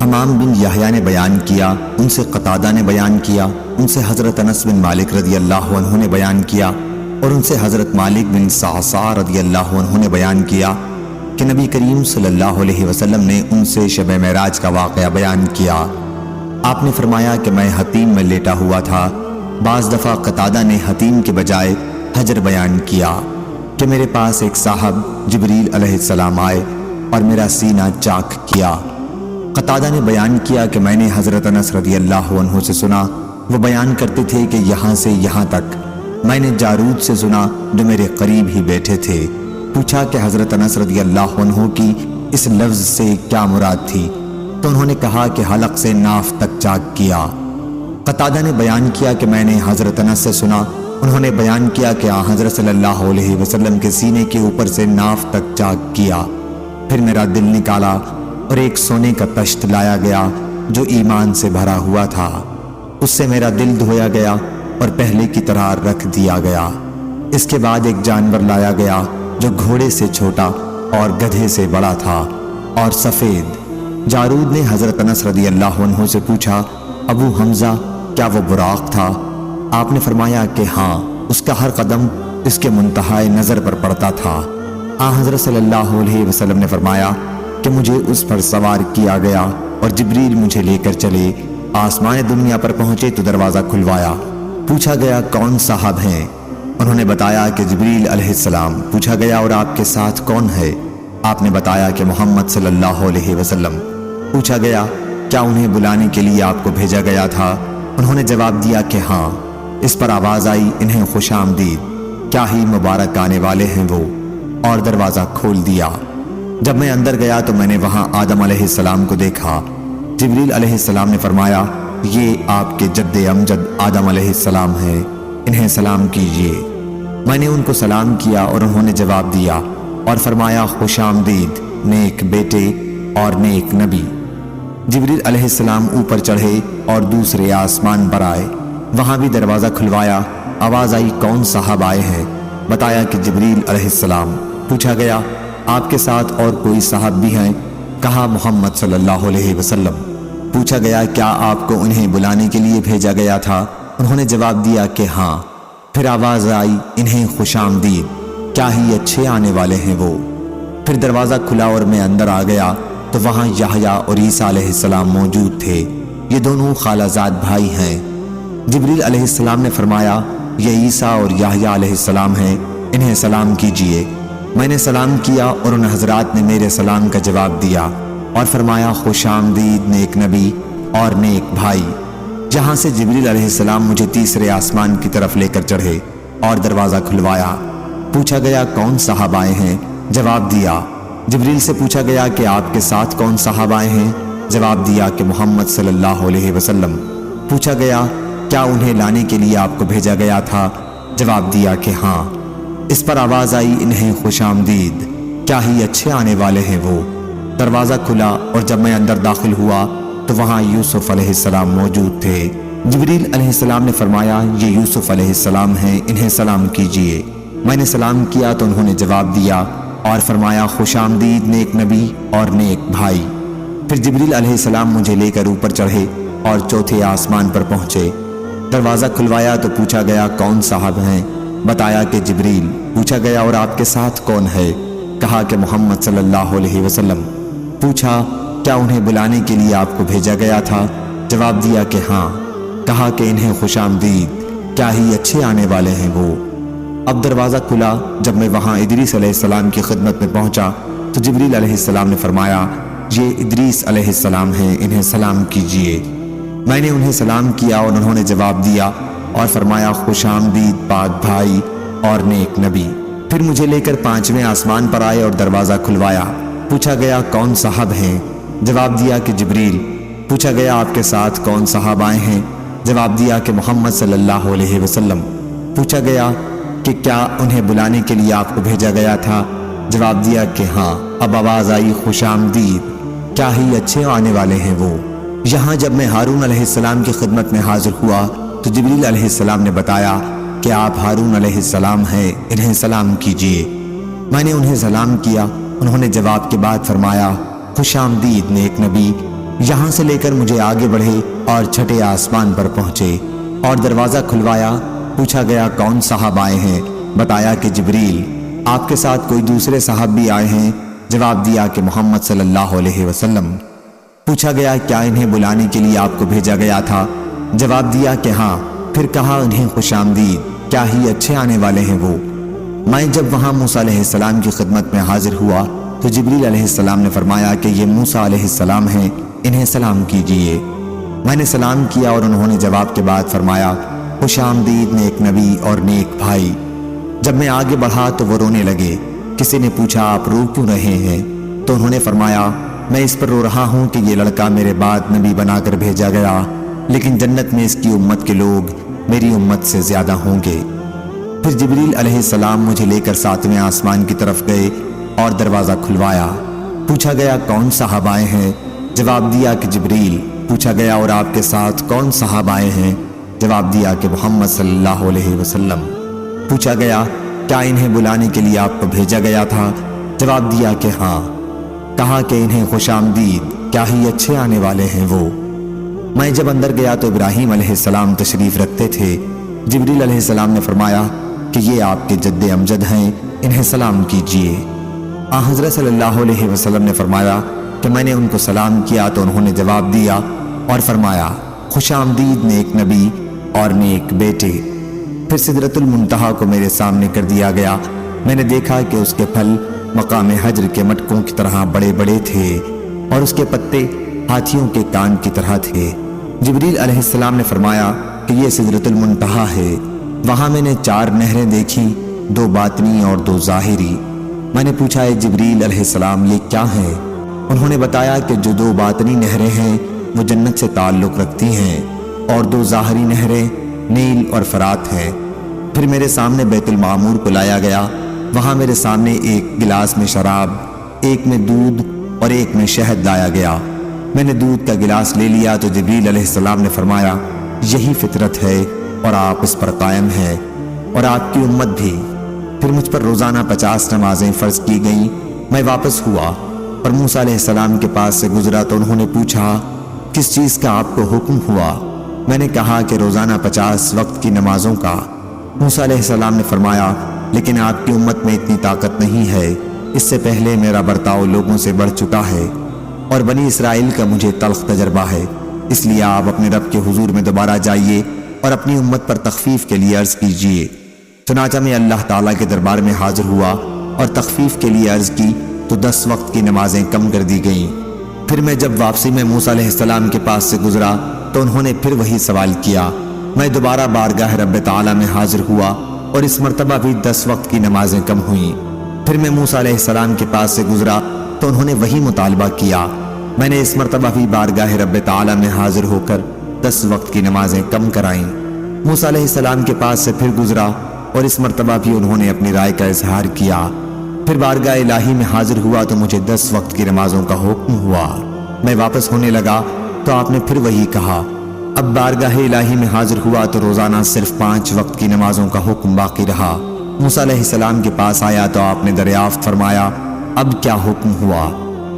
حمام بن یحییٰ نے بیان کیا، ان سے قتادہ نے بیان کیا، ان سے حضرت انس بن مالک رضی اللہ عنہ نے بیان کیا، اور ان سے حضرت مالک بن صعصع رضی اللہ عنہ نے بیان کیا کہ نبی کریم صلی اللہ علیہ وسلم نے ان سے شب معراج کا واقعہ بیان کیا۔ آپ نے فرمایا کہ میں حتیم میں لیٹا ہوا تھا۔ بعض دفعہ قتادہ نے حتیم کے بجائے حجر بیان کیا کہ میرے پاس ایک صاحب جبریل علیہ السلام آئے اور میرا سینہ چاک کیا۔ قتادہ نے بیان کیا کہ میں نے حضرت انس رضی اللہ عنہ سے سنا، وہ بیان کرتے تھے کہ یہاں سے یہاں تک۔ میں نے جارود سے سنا جو میرے قریب ہی بیٹھے تھے۔ پوچھا کہ حضرت انس رضی اللہ عنہ کی اس لفظ سے کیا مراد تھی، تو انہوں نے کہا کہ حلق سے ناف تک چاک کیا۔ قتادہ نے بیان کیا کہ میں نے حضرت انس سے سنا، انہوں نے بیان کیا کہ حضرت صلی اللہ علیہ وسلم کے سینے کے اوپر سے ناف تک چاک کیا۔ پھر میرا دل نکالا اور ایک سونے کا تشت لایا گیا جو ایمان سے بھرا ہوا تھا، اس سے میرا دل دھویا گیا اور پہلے کی طرح رکھ دیا گیا۔ اس کے بعد ایک جانور لایا گیا جو گھوڑے سے چھوٹا اور گدھے سے بڑا تھا اور سفید۔ جارود نے حضرت انس رضی اللہ عنہ سے پوچھا، ابو حمزہ کیا وہ براق تھا؟ آپ نے فرمایا کہ ہاں، اس کا ہر قدم اس کے منتہائے نظر پر پڑتا تھا۔ حضرت صلی اللہ علیہ وسلم نے فرمایا کہ مجھے اس پر سوار کیا گیا اور جبریل مجھے لے کر چلے۔ آسمان دنیا پر پہنچے تو دروازہ کھلوایا۔ پوچھا گیا کون صاحب ہیں؟ انہوں نے بتایا کہ جبریل علیہ السلام۔ پوچھا گیا اور آپ کے ساتھ کون ہے؟ آپ نے بتایا کہ محمد صلی اللہ علیہ وسلم۔ پوچھا گیا کیا انہیں بلانے کے لیے آپ کو بھیجا گیا تھا؟ انہوں نے جواب دیا کہ ہاں۔ اس پر آواز آئی، انہیں خوش آمدید، کیا ہی مبارک آنے والے ہیں وہ، اور دروازہ کھول دیا۔ جب میں اندر گیا تو میں نے وہاں آدم علیہ السلام کو دیکھا۔ جبریل علیہ السلام نے فرمایا، یہ آپ کے جد امجد آدم علیہ السلام ہیں، انہیں سلام کیجئے۔ میں نے ان کو سلام کیا اور انہوں نے جواب دیا اور فرمایا، خوش آمدید نیک بیٹے اور نیک نبی۔ جبریل علیہ السلام اوپر چڑھے اور دوسرے آسمان پر آئے، وہاں بھی دروازہ کھلوایا۔ آواز آئی، کون صاحب آئے ہیں؟ بتایا کہ جبریل علیہ السلام۔ پوچھا گیا آپ کے ساتھ اور کوئی صاحب بھی ہیں؟ کہا محمد صلی اللہ علیہ وسلم۔ پوچھا گیا کیا آپ کو انہیں بلانے کے لیے بھیجا گیا تھا؟ انہوں نے جواب دیا کہ ہاں۔ پھر آواز آئی، انہیں خوش آمدید، کیا ہی اچھے آنے والے ہیں وہ۔ پھر دروازہ کھلا اور میں اندر آ گیا تو وہاں یحییٰ اور عیسیٰ علیہ السلام موجود تھے، یہ دونوں خالہ زاد بھائی ہیں۔ جبریل علیہ السلام نے فرمایا، یہ عیسیٰ اور یحییٰ علیہ السلام ہیں، انہیں سلام کیجئے۔ میں نے سلام کیا اور ان حضرات نے میرے سلام کا جواب دیا اور فرمایا، خوش آمدید نیک نبی اور نیک بھائی۔ جہاں سے جبریل علیہ السلام مجھے تیسرے آسمان کی طرف لے کر چڑھے اور دروازہ کھلوایا۔ پوچھا گیا کون صاحب آئے ہیں؟ جواب دیا۔ جبریل سے پوچھا گیا کہ آپ کے ساتھ کون صاحب آئے ہیں؟ جواب دیا کہ محمد صلی اللہ علیہ وسلم۔ پوچھا گیا کیا انہیں لانے کے لیے آپ کو بھیجا گیا تھا؟ جواب دیا کہ ہاں۔ اس پر آواز آئی، انہیں خوش آمدید، کیا ہی اچھے آنے والے ہیں وہ۔ دروازہ کھلا اور جب میں اندر داخل ہوا تو وہاں یوسف علیہ السلام موجود تھے۔ جبریل علیہ السلام نے فرمایا، یہ یوسف علیہ السلام ہیں، انہیں سلام کیجئے۔ میں نے سلام کیا تو انہوں نے جواب دیا اور فرمایا، خوش آمدید نیک نبی اور نیک بھائی۔ پھر جبریل علیہ السلام مجھے لے کر اوپر چڑھے اور چوتھے آسمان پر پہنچے۔ دروازہ کھلوایا تو پوچھا گیا کون صاحب ہیں؟ بتایا کہ جبریل۔ پوچھا گیا اور آپ کے ساتھ کون ہے؟ کہا کہ محمد صلی اللہ علیہ وسلم۔ پوچھا کیا انہیں بلانے کے لیے آپ کو بھیجا گیا تھا؟ جواب دیا کہ ہاں۔ کہا کہ انہیں خوش آمدید، کیا ہی اچھے آنے والے ہیں وہ۔ اب دروازہ کھلا، جب میں وہاں ادریس علیہ السلام کی خدمت میں پہنچا تو جبریل علیہ السلام نے فرمایا، یہ ادریس علیہ السلام ہیں، انہیں سلام کیجئے۔ میں نے انہیں سلام کیا اور انہوں نے جواب دیا اور فرمایا، خوش آمدید پاک بھائی اور نیک نبی۔ پھر مجھے لے کر 5ویں آسمان پر آئے اور دروازہ کھلوایا۔ پوچھا گیا کون صاحب ہیں؟ جواب دیا کہ جبریل۔ پوچھا گیا آپ کے ساتھ کون صاحب آئے ہیں؟ جواب دیا کہ محمد صلی اللہ علیہ وسلم۔ پوچھا گیا کہ کیا انہیں بلانے کے لیے آپ کو بھیجا گیا تھا؟ جواب دیا کہ ہاں۔ اب آواز آئی، خوش آمدید، کیا ہی اچھے آنے والے ہیں وہ۔ یہاں جب میں ہارون علیہ السلام کی خدمت میں حاضر ہوا تو جبریل علیہ السلام نے بتایا کہ آپ ہارون علیہ السلام ہیں، انہیں سلام کیجئے۔ میں نے انہیں سلام کیا، انہوں نے جواب کے بعد فرمایا، خوش آمدید نیک نبی یہاں سے لے کر مجھے آگے بڑھے اور چھٹے آسمان پر پہنچے اور دروازہ کھلوایا۔ پوچھا گیا کون صاحب آئے ہیں؟ بتایا کہ جبریل۔ آپ کے ساتھ کوئی دوسرے صاحب بھی آئے ہیں؟ جواب دیا کہ محمد صلی اللہ علیہ وسلم۔ پوچھا گیا کیا انہیں بلانے کے لیے آپ کو بھیجا گیا تھا؟ جواب دیا کہ ہاں۔ پھر کہا انہیں خوش آمدید، کیا ہی اچھے آنے والے ہیں وہ۔ میں جب وہاں موسیٰ علیہ السلام کی خدمت میں حاضر ہوا تو جبریل علیہ السلام نے فرمایا کہ یہ موسیٰ علیہ السلام ہیں، انہیں سلام کیجئے۔ میں نے سلام کیا اور انہوں نے جواب کے بعد فرمایا خوش آمدید نیک نبی اور نیک بھائی۔ جب میں آگے بڑھا تو وہ رونے لگے۔ کسی نے پوچھا آپ رو کیوں رہے ہیں؟ تو انہوں نے فرمایا میں اس پر رو رہا ہوں کہ یہ لڑکا میرے بعد نبی بنا کر بھیجا گیا، لیکن جنت میں اس کی امت کے لوگ میری امت سے زیادہ ہوں گے۔ پھر جبریل علیہ السلام مجھے لے کر 7ویں آسمان کی طرف گئے اور دروازہ کھلوایا۔ پوچھا گیا کون صاحب آئے ہیں؟ جواب دیا کہ جبریل۔ پوچھا گیا اور آپ کے ساتھ کون صاحب آئے ہیں؟ جواب دیا کہ محمد صلی اللہ علیہ وسلم۔ پوچھا گیا کیا انہیں بلانے کے لیے آپ کو بھیجا گیا تھا؟ جواب دیا کہ ہاں۔ کہا کہ انہیں خوش آمدید، کیا ہی اچھے آنے والے ہیں وہ۔ میں جب اندر گیا تو ابراہیم علیہ السلام تشریف رکھتے تھے۔ جبریل علیہ السلام نے فرمایا کہ یہ آپ کے جد امجد ہیں، انہیں سلام کیجئے۔ حضرت صلی اللہ علیہ وسلم نے فرمایا کہ میں نے ان کو سلام کیا تو انہوں نے جواب دیا اور فرمایا خوش آمدید نیک نبی اور نیک بیٹے۔ پھر سدرۃ المنتہا کو میرے سامنے کر دیا گیا۔ میں نے دیکھا کہ اس کے پھل مقام حجر کے مٹکوں کی طرح بڑے بڑے تھے اور اس کے پتے ہاتھیوں کے کان کی طرح تھے۔ جبریل علیہ السلام نے فرمایا کہ یہ سدرۃ المنتہا ہے۔ وہاں میں نے 4 نہریں دیکھی، 2 باطنی اور 2 ظاہری۔ میں نے پوچھا اے جبریل علیہ السلام یہ کیا ہے؟ انہوں نے بتایا کہ جو 2 باطنی نہریں ہیں وہ جنت سے تعلق رکھتی ہیں اور 2 ظاہری نہریں نیل اور فرات ہیں۔ پھر میرے سامنے بیت المعمور کو لایا گیا۔ وہاں میرے سامنے ایک گلاس میں شراب، ایک میں دودھ اور ایک میں شہد لایا گیا۔ میں نے دودھ کا گلاس لے لیا تو جبریل علیہ السلام نے فرمایا یہی فطرت ہے اور آپ اس پر قائم ہیں اور آپ کی امت بھی۔ پھر مجھ پر روزانہ 50 نمازیں فرض کی گئیں۔ میں واپس ہوا اور موسیٰ علیہ السلام کے پاس سے گزرا تو انہوں نے پوچھا کس چیز کا آپ کو حکم ہوا؟ میں نے کہا کہ روزانہ 50 وقت کی نمازوں کا۔ موسیٰ علیہ السلام نے فرمایا لیکن آپ کی امت میں اتنی طاقت نہیں ہے، اس سے پہلے میرا برتاؤ لوگوں سے بڑھ چکا ہے اور بنی اسرائیل کا مجھے تلخ تجربہ ہے، اس لیے آپ اپنے رب کے حضور میں دوبارہ جائیے اور اپنی امت پر تخفیف کے لیے عرض کیجیے۔ چنانچہ میں اللہ تعالیٰ کے دربار میں حاضر ہوا اور تخفیف کے لیے عرض کی تو 10 وقت کی نمازیں کم کر دی گئیں۔ پھر میں جب واپسی میں موسیٰ علیہ السلام کے پاس سے گزرا تو انہوں نے پھر وہی سوال کیا۔ میں دوبارہ بارگاہ رب تعالیٰ میں حاضر ہوا اور اس مرتبہ بھی 10 وقت کی نمازیں کم ہوئیں۔ پھر میں موسیٰ علیہ السلام کے پاس سے گزرا تو انہوں نے وہی مطالبہ کیا۔ میں نے اس مرتبہ بھی بارگاہ رب تعالیٰ میں حاضر ہو کر 10 وقت کی نمازیں کم کرائیں۔ موسیٰ علیہ السلام کے پاس سے پھر گزرا اور اس مرتبہ بھی انہوں نے اپنی رائے کا اظہار کیا۔ پھر بارگاہ الہی میں حاضر ہوا تو مجھے 10 وقت کی نمازوں کا حکم ہوا۔ میں واپس ہونے لگا تو آپ نے پھر وہی کہا۔ اب بارگاہ الہی میں حاضر ہوا تو روزانہ صرف 5 وقت کی نمازوں کا حکم باقی رہا۔ موسیٰ علیہ السلام کے پاس آیا تو آپ نے دریافت فرمایا اب کیا حکم ہوا؟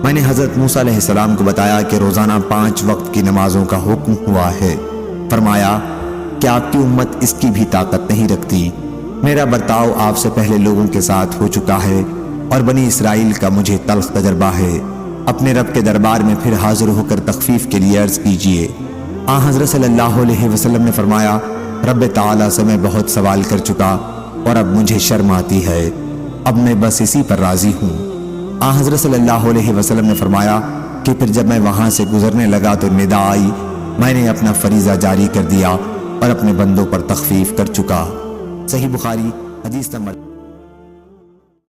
میں نے حضرت موسیٰ علیہ السلام کو بتایا کہ روزانہ 5 وقت کی نمازوں کا حکم ہوا ہے۔ فرمایا کہ آپ کی امت اس کی بھی طاقت نہیں رکھتی، میرا برتاؤ آپ سے پہلے لوگوں کے ساتھ ہو چکا ہے اور بنی اسرائیل کا مجھے تلخ تجربہ ہے۔ اپنے رب کے دربار میں پھر حاضر ہو کر تخفیف کے لیے عرض کیجیے۔ حضرت صلی اللہ علیہ وسلم نے فرمایا رب تعالیٰ سے میں بہت سوال کر چکا اور اب مجھے شرم آتی ہے، اب میں بس اسی پر راضی ہوں۔ حضرت صلی اللہ علیہ وسلم نے فرمایا کہ پھر جب میں وہاں سے گزرنے لگا تو ندا آئی، میں نے اپنا فریضہ جاری کر دیا اور اپنے بندوں پر تخفیف کر چکا۔ صحیح بخاری حدیث نمبر